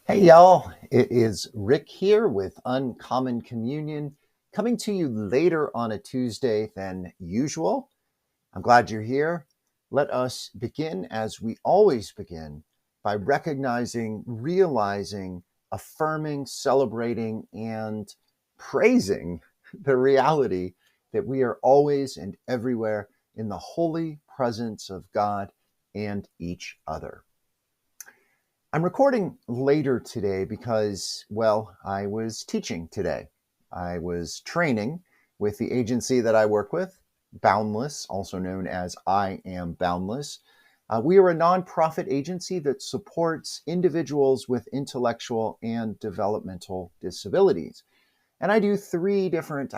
Hey y'all, it is Rick here with Uncommon Communion, coming to you later on a Tuesday than usual. I'm glad you're here. Let us begin as we always begin by recognizing, realizing, affirming, celebrating, and praising the reality that we are always and everywhere in the holy presence of God and each other. I'm recording later today because, well, I was teaching today. I was training with the agency that I work with, Boundless, also known as I Am Boundless. We are a nonprofit agency that supports individuals with intellectual and developmental disabilities. And I lead three different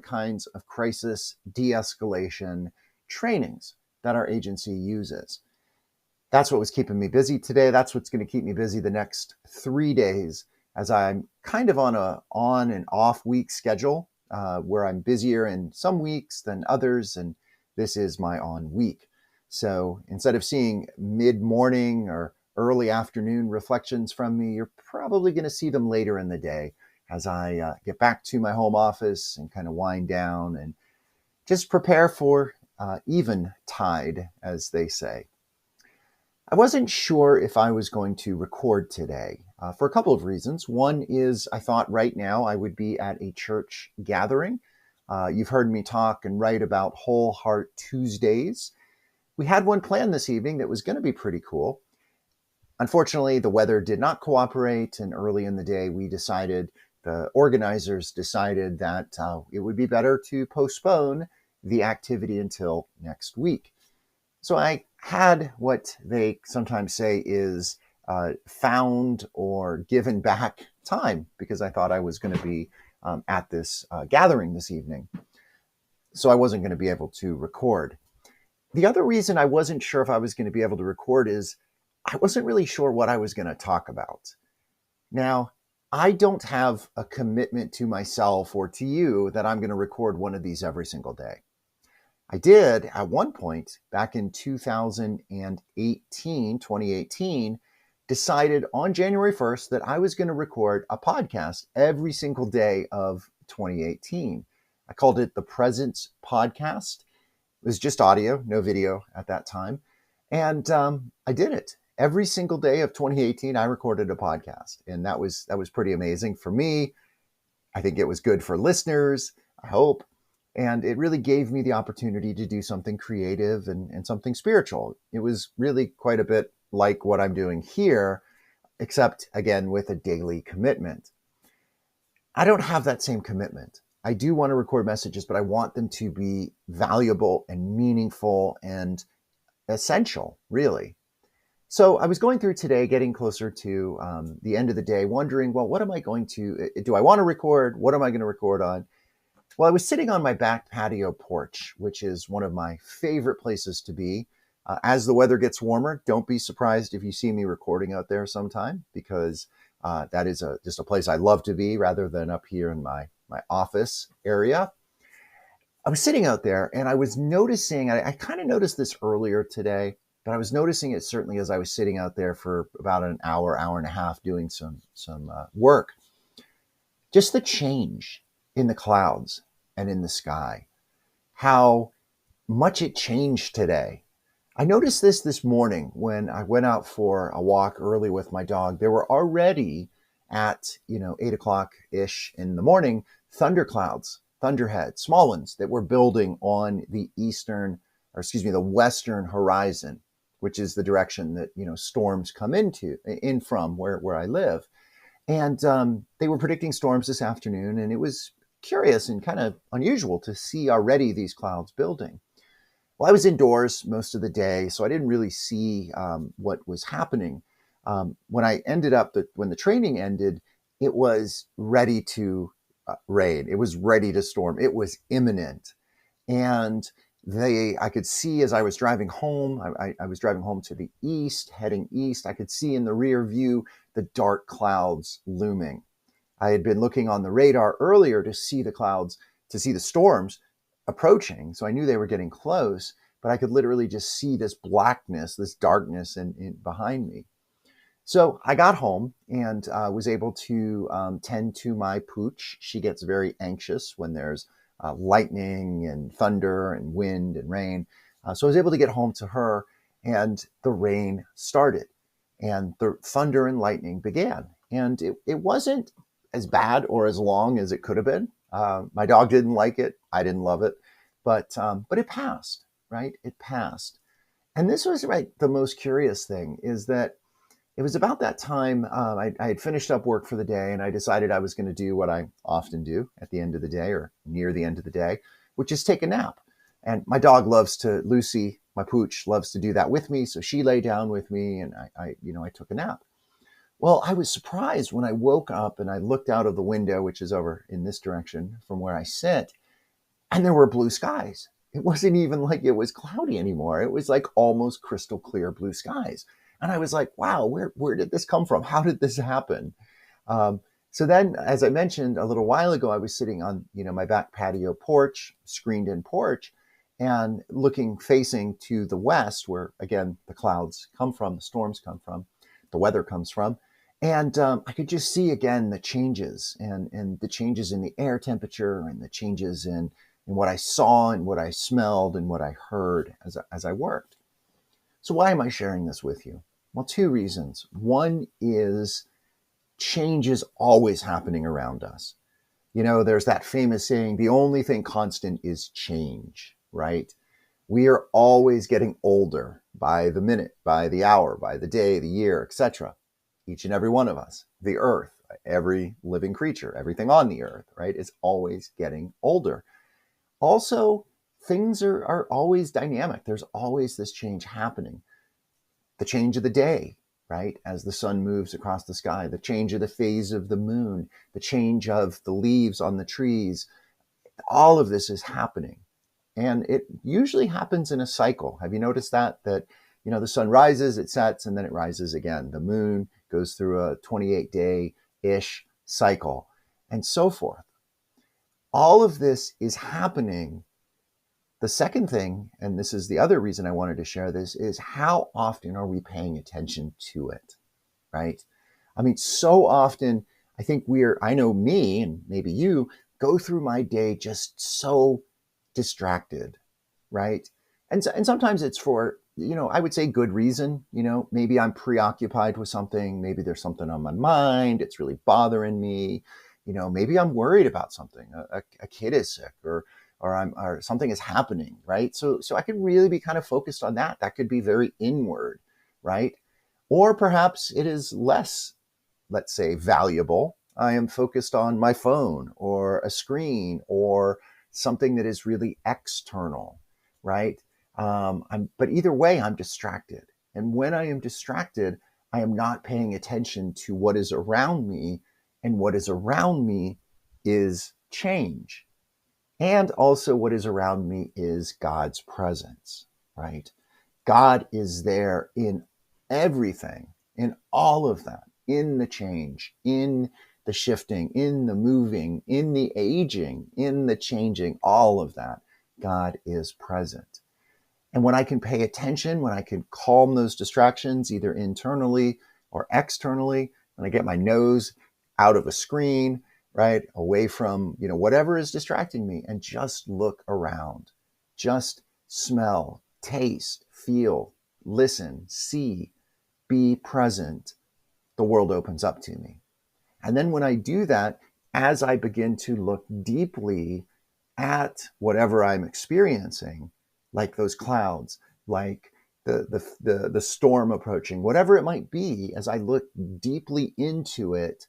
kinds of crisis de escalation trainings that our agency uses. That's what was keeping me busy today. That's what's going to keep me busy the next 3 days as I'm kind of on a on and off week schedule where I'm busier in some weeks than others. And this is my on week. So instead of seeing mid morning or early afternoon reflections from me, you're probably going to see them later in the day as I get back to my home office and kind of wind down and just prepare for eventide, as they say. I wasn't sure if I was going to record today for a couple of reasons. One is I thought right now I would be at a church gathering. You've heard me talk and write about Whole Heart Tuesdays. We had one planned this evening that was going to be pretty cool. Unfortunately, the weather did not cooperate, and early in the day, the organizers decided that it would be better to postpone the activity until next week. So I had what they sometimes say is found or given back time because I thought I was going to be at this gathering this evening. So I wasn't going to be able to record. The other reason I wasn't sure if I was going to be able to record is I wasn't really sure what I was going to talk about. Now, I don't have a commitment to myself or to you that I'm going to record one of these every single day. I did at one point back in 2018, decided on January 1st that I was going to record a podcast every single day of 2018. I called it the Presence Podcast. It was just audio, no video at that time. And I did it. Every single day of 2018, I recorded a podcast. And that was pretty amazing for me. I think it was good for listeners, I hope. And it really gave me the opportunity to do something creative and something spiritual. It was really quite a bit like what I'm doing here, except again with a daily commitment. I don't have that same commitment. I do want to record messages, but I want them to be valuable and meaningful and essential, really. So I was going through today, getting closer to the end of the day, wondering, well, what am I going to, do I want to record? What am I going to record on? Well, I was sitting on my back patio porch, which is one of my favorite places to be. As the weather gets warmer, don't be surprised if you see me recording out there sometime, because that is just a place I love to be rather than up here in my office area. I was sitting out there and I was noticing, I kind of noticed this earlier today, but I was noticing it certainly as I was sitting out there for about an hour and a half doing some work. Just the change in the clouds and in the sky, how much it changed today. I noticed this morning when I went out for a walk early with my dog. There were already at 8 o'clock ish in the morning thunderclouds, thunderheads, small ones that were building on the western horizon, which is the direction that storms come in from where I live. And they were predicting storms this afternoon, and it was curious and kind of unusual to see already these clouds building. Well, I was indoors most of the day, so I didn't really see what was happening. When the training ended, it was ready to rain. It was ready to storm. It was imminent. And I could see as I was driving home, I was driving home to the east, heading east. I could see in the rear view the dark clouds looming. I had been looking on the radar earlier to see the clouds, to see the storms approaching. So I knew they were getting close, but I could literally just see this blackness, this darkness behind me. So I got home and was able to tend to my pooch. She gets very anxious when there's lightning and thunder and wind and rain. So I was able to get home to her, and the rain started, and the thunder and lightning began. And it wasn't as bad or as long as it could have been. My dog didn't like it. I didn't love it, but it passed. Right? It passed. And this was right. The most curious thing is that it was about that time I had finished up work for the day, and I decided I was going to do what I often do at the end of the day or near the end of the day, which is take a nap. And my dog loves to, Lucy, my pooch, loves to do that with me. So she lay down with me, and I took a nap. Well, I was surprised when I woke up and I looked out of the window, which is over in this direction from where I sit, and there were blue skies. It wasn't even like it was cloudy anymore. It was like almost crystal clear blue skies. And I was like, wow, where did this come from? How did this happen? Um, so then, as I mentioned a little while ago, I was sitting on, my back patio porch, screened in porch, and looking facing to the west, where again the clouds come from, the storms come from, the weather comes from, and I could just see again the changes and the changes in the air temperature and the changes in what I saw and what I smelled and what I heard as I worked. So why am I sharing this with you? Well, two reasons. One is change is always happening around us. There's that famous saying, the only thing constant is change, right? We are always getting older by the minute, by the hour, by the day, the year, etc. Each and every one of us, the earth, every living creature, everything on the earth, right, is always getting older. Also, things are always dynamic. There's always this change happening. The change of the day, right? As the sun moves across the sky, the change of the phase of the moon, the change of the leaves on the trees, all of this is happening. And it usually happens in a cycle. Have you noticed that? The sun rises, it sets, and then it rises again. The moon goes through a 28-day-ish cycle, and so forth. All of this is happening. The second thing, and this is the other reason I wanted to share this, is how often are we paying attention to it, right? I mean, so often, I think I know me and maybe you, go through my day just so distracted, right? And sometimes it's for, I would say good reason. Maybe I'm preoccupied with something. Maybe there's something on my mind. It's really bothering me. Maybe I'm worried about something. A kid is sick, or something is happening, right? So I could really be kind of focused on that. That could be very inward, right? Or perhaps it is less, let's say, valuable. I am focused on my phone or a screen or something that is really external, right? But either way, I'm distracted. And when I am distracted, I am not paying attention to what is around me. And what is around me is change. And also, what is around me is God's presence, right? God is there in everything, in all of that, in the change, in the shifting, in the moving, in the aging, in the changing, all of that. God is present. And when I can pay attention, when I can calm those distractions, either internally or externally, when I get my nose out of a screen, right, away from, whatever is distracting me, and just look around, just smell, taste, feel, listen, see, be present, the world opens up to me. And then when I do that, as I begin to look deeply at whatever I'm experiencing, like those clouds, like the storm approaching, whatever it might be, as I look deeply into it,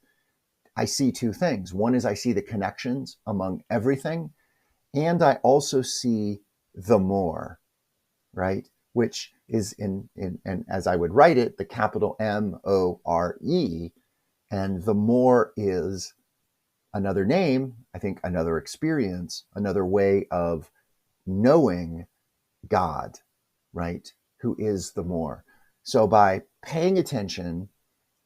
I see two things. One is I see the connections among everything, and I also see the more, right? Which is and as I would write it, the capital MORE, and the more is another name, I think another experience, another way of knowing God, right? Who is the more. So by paying attention,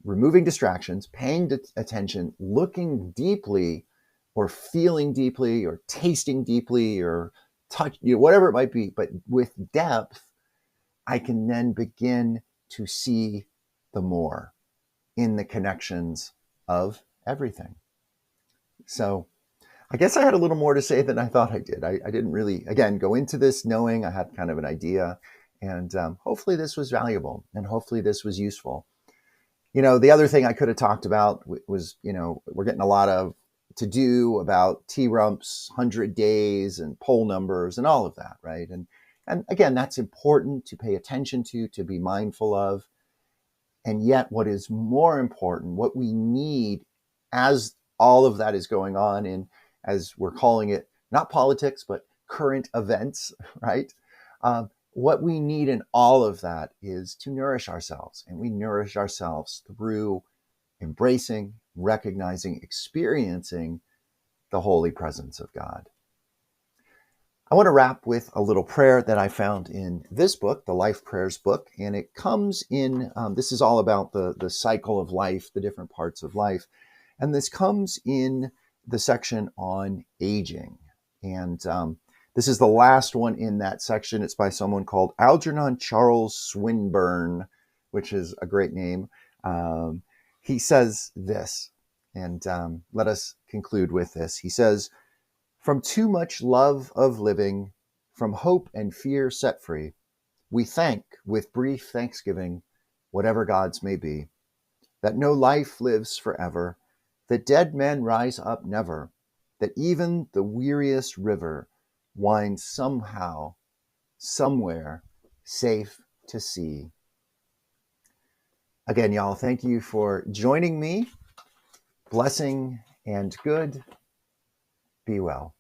removing distractions, paying attention, looking deeply or feeling deeply or tasting deeply or touch, whatever it might be, but with depth, I can then begin to see the more. in the connections of everything. So I guess I had a little more to say than I thought I did. I didn't really, again, go into this knowing I had kind of an idea. And hopefully this was valuable and hopefully this was useful. The other thing I could have talked about was, we're getting a lot of to do about T-Rumps, 100 days and poll numbers and all of that, right? And again, that's important to pay attention to be mindful of. And yet what is more important, what we need as all of that is going on in, as we're calling it, not politics, but current events, right? What we need in all of that is to nourish ourselves. And we nourish ourselves through embracing, recognizing, experiencing the holy presence of God. I want to wrap with a little prayer that I found in this book, the Life Prayers book, and it comes in, this is all about the cycle of life, the different parts of life, and this comes in the section on aging. And this is the last one in that section. It's by someone called Algernon Charles Swinburne, which is a great name. He says this, and let us conclude with this. He says, "From too much love of living, from hope and fear set free, we thank with brief thanksgiving, whatever gods may be, that no life lives forever, that dead men rise up never, that even the weariest river winds somehow, somewhere, safe to sea." Again, y'all, thank you for joining me. Blessing and good. Be well.